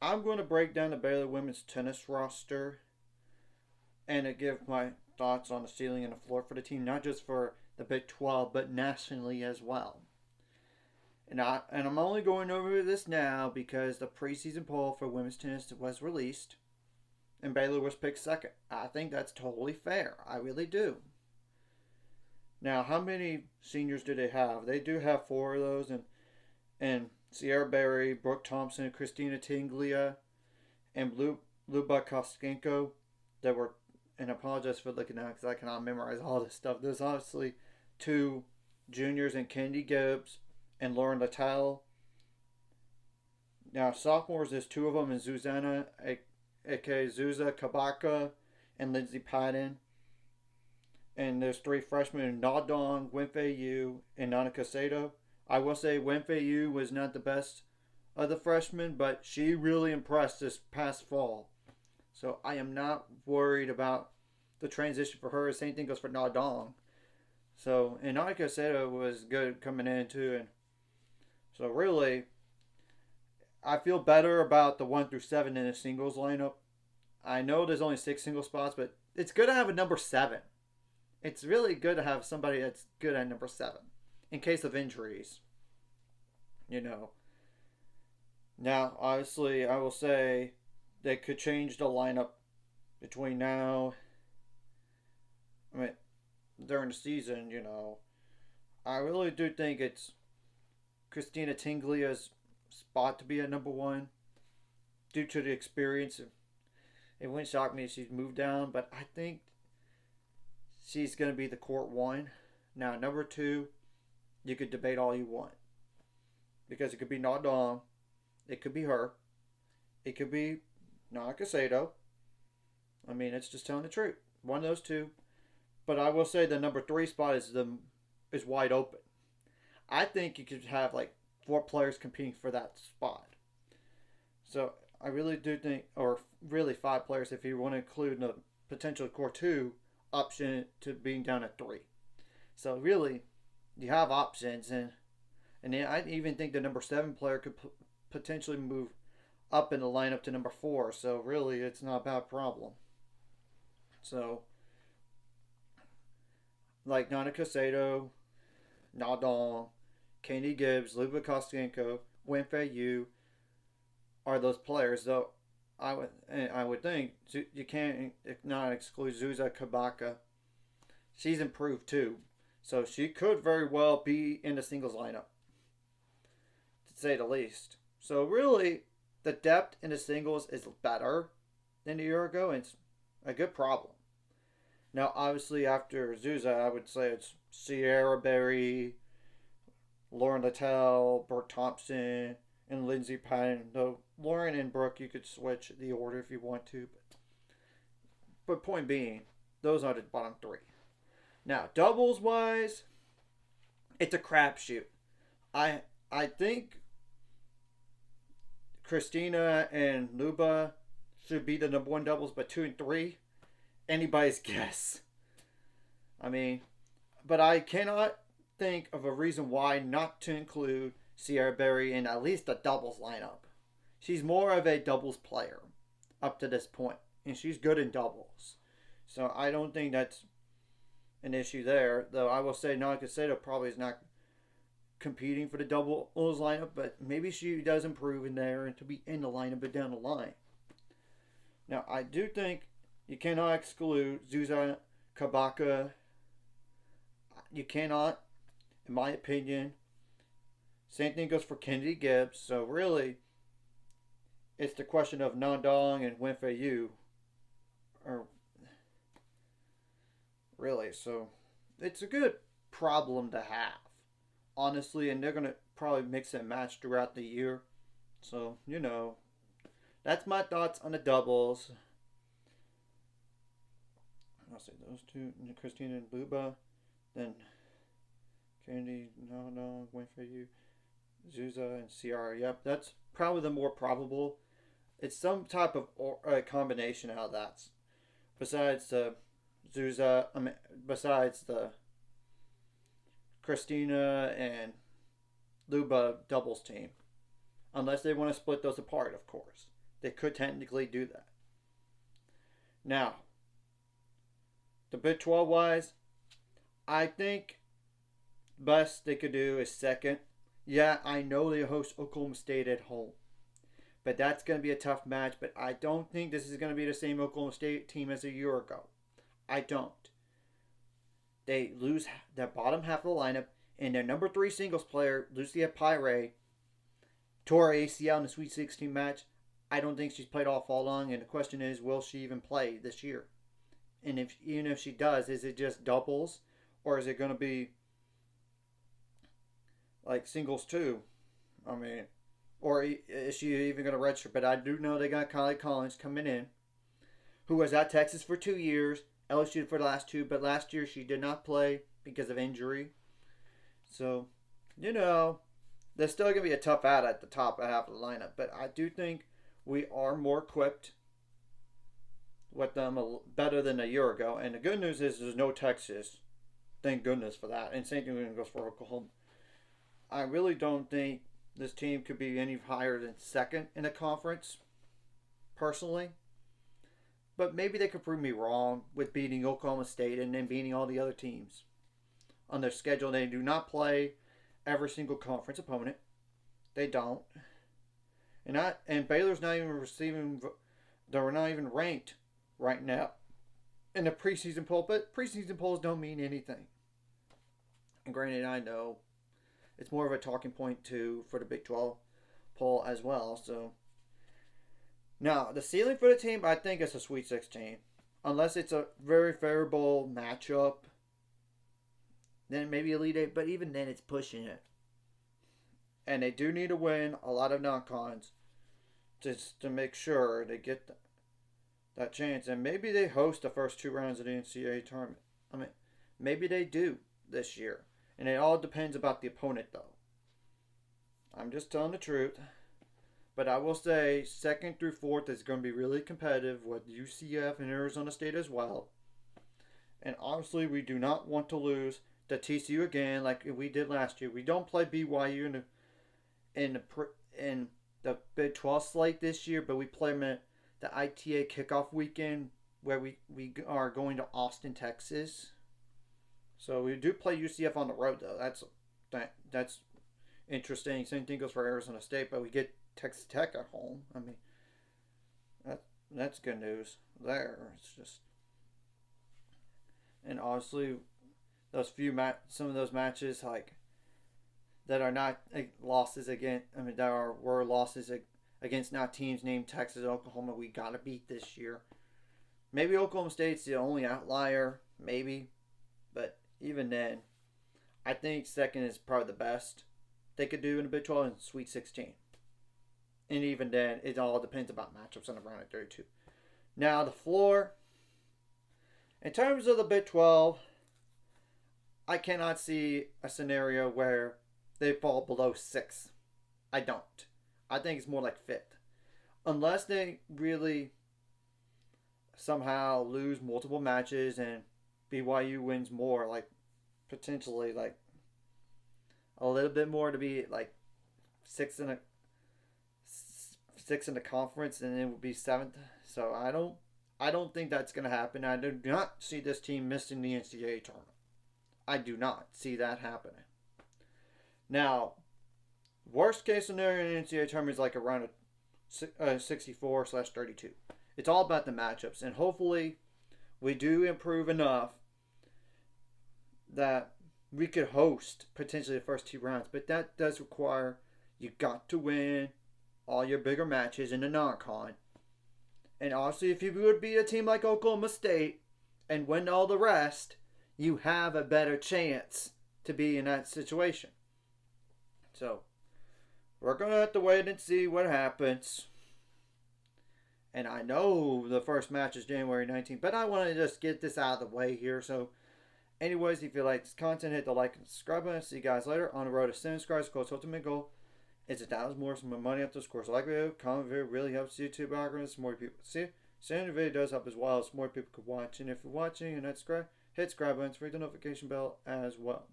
I'm going to break down the Baylor women's tennis roster and to give my thoughts on the ceiling and the floor for the team, not just for the Big 12, but nationally as well. And I'm only going over this now because the preseason poll for women's tennis was released and Baylor was picked second. I think that's totally fair. I really do. Now, how many seniors do they have? They do have four of those, and Sierra Berry, Brooke Thompson, Christina Tinglia, and Luba Koskenko that were, and I apologize for looking at it because I cannot memorize all this stuff. There's obviously two juniors and Candy Gibbs and Lauren Littell. Now, sophomores, there's two of them, and Zuzana, aka Zuza Kabaka, and Lindsay Patton. And there's three freshmen, Nadong, Winfei Yu, and Nanika Sato. I will say Winfei Yu was not the best of the freshmen, but she really impressed this past fall. So I am not worried about the transition for her. Same thing goes for Nadong. So, and Nanika Sato was good coming in too. And so really, I feel better about the 1 through 7 in the singles lineup. I know there's only 6 single spots, but it's good to have a number 7. It's really good to have somebody that's good at number 7 in case of injuries. You know. Now, obviously, I will say they could change the lineup between now. I mean, during the season, you know. I really do think it's Christina Tinglia's spot to be at number 1 due to the experience. It wouldn't shock me if she's moved down, but I think she's going to be the court 1. Now, number 2, you could debate all you want. Because it could be Nadong. It could be her. It could be Nanika Sato. I mean, it's just telling the truth. One of those two. But I will say the number 3 spot is wide open. I think you could have like 4 players competing for that spot. So I really do think, or really 5 players if you want to include the potential core 2 option to being down at 3. So really, you have options, and I even think the number 7 player could potentially move up in the lineup to number 4. So really, it's not a bad problem. So, like Nanika Sato, Nadong, Candy Gibbs, Luba Kostenko, Winfei Yu are those players. Though I would think you can't not exclude Zuza Kabaka. She's improved too, so she could very well be in the singles lineup, to say the least. So really, the depth in the singles is better than a year ago, and it's a good problem. Now, obviously, after Zuza, I would say it's Sierra Berry, Lauren Littell, Brooke Thompson, and Lindsay Patton. Though Lauren and Brooke, you could switch the order if you want to. But point being, those are the bottom 3. Now, doubles wise, it's a crapshoot. I think Christina and Luba should be the number 1 doubles, but 2 and 3, anybody's guess. I mean, but I cannot think of a reason why not to include Sierra Berry in at least the doubles lineup. She's more of a doubles player up to this point, and she's good in doubles. So I don't think that's an issue there. Though I will say Nanika Sato probably is not competing for the doubles lineup, but maybe she does improve in there and to be in the lineup but down the line. Now I do think you cannot exclude Zuza Kabaka. You cannot, in my opinion. Same thing goes for Kennedy Gibbs. So really, it's the question of Nandong and Winfei Yu. Or really, so it's a good problem to have, honestly. And they're gonna probably mix and match throughout the year. So that's my thoughts on the doubles. I'll say those two, Christina and Luba, then Candy, no, Winfrey, you, Zuza, and Ciara. Yep, that's probably the more probable. It's some type of combination of that. Besides the Zuza, besides the Christina and Luba doubles team, unless they want to split those apart, of course. They could technically do that. Now, the Big 12 wise, I think best they could do is second. Yeah, I know they host Oklahoma State at home, but that's going to be a tough match. But I don't think this is going to be the same Oklahoma State team as a year ago. I don't. They lose the bottom half of the lineup, and their number 3 singles player, Lucia Pyre, tore ACL in the Sweet 16 match. I don't think she's played all fall long, and the question is, will she even play this year? And even if she does, is it just doubles, or is it going to be like singles too? I mean, or is she even going to redshirt? But I do know they got Kylie Collins coming in, who was at Texas for 2 years, LSU for the last 2, but last year she did not play because of injury. So, there's still going to be a tough out at the top half of the lineup, but I do think we are more equipped with them better than a year ago. And the good news is there's no Texas. Thank goodness for that. And same thing goes for Oklahoma. I really don't think this team could be any higher than second in the conference, personally. But maybe they could prove me wrong with beating Oklahoma State and then beating all the other teams on their schedule. They do not play every single conference opponent. They don't. And Baylor's not even receiving. They're not even ranked right now in the preseason poll. But preseason polls don't mean anything. And granted, I know it's more of a talking point too for the Big 12 poll as well. So now the ceiling for the team, I think it's a Sweet 16, unless it's a very favorable matchup. Then maybe Elite 8, but even then it's pushing it. And they do need to win a lot of non-cons just to make sure they get that chance. And maybe they host the first 2 rounds of the NCAA tournament. I mean, maybe they do this year. And it all depends about the opponent, though. I'm just telling the truth. But I will say 2nd through 4th is going to be really competitive with UCF and Arizona State as well. And honestly, we do not want to lose to TCU again like we did last year. We don't play BYU in the Big 12 slate this year, but we play them at the ITA kickoff weekend where we are going to Austin, Texas. So we do play UCF on the road, though. That's interesting. Same thing goes for Arizona State, but we get Texas Tech at home. I mean, that's good news there. It's just, and honestly, some of those matches like that are not losses against. I mean, were losses against not teams named Texas and Oklahoma. We gotta beat this year. Maybe Oklahoma State's the only outlier, maybe, but even then, I think second is probably the best they could do in the Big 12 and Sweet 16. And even then, it all depends about matchups in the round of 32. Now, the floor. In terms of the Big 12, I cannot see a scenario where they fall below 6th. I don't. I think it's more like 5th. Unless they really somehow lose multiple matches and BYU wins more, like potentially like a little bit more to be like 6th in the conference, and it would be 7th. So I don't think that's going to happen. I do not see this team missing the NCAA tournament. I do not see that happening. Now, worst case scenario in the NCAA tournament is like around a 64/32. It's all about the matchups, and hopefully we do improve enough that we could host potentially the first 2 rounds. But that does require you got to win all your bigger matches in the non-con. And obviously, if you would beat a team like Oklahoma State and win all the rest, you have a better chance to be in that situation. So, we're going to have to wait and see what happens. And I know the first match is January 19th, but I want to just get this out of the way here. So, anyways, if you like this content, hit the like and subscribe button. See you guys later on the road to 7 subscribers. Coach ultimate goal is $1,000 more, some money up to the scores. Like video, comment video really helps YouTube algorithms. More people see it. Sharing the video does help as well, so more people could watch. And if you're watching and not subscribe, hit subscribe button, ring the notification bell as well.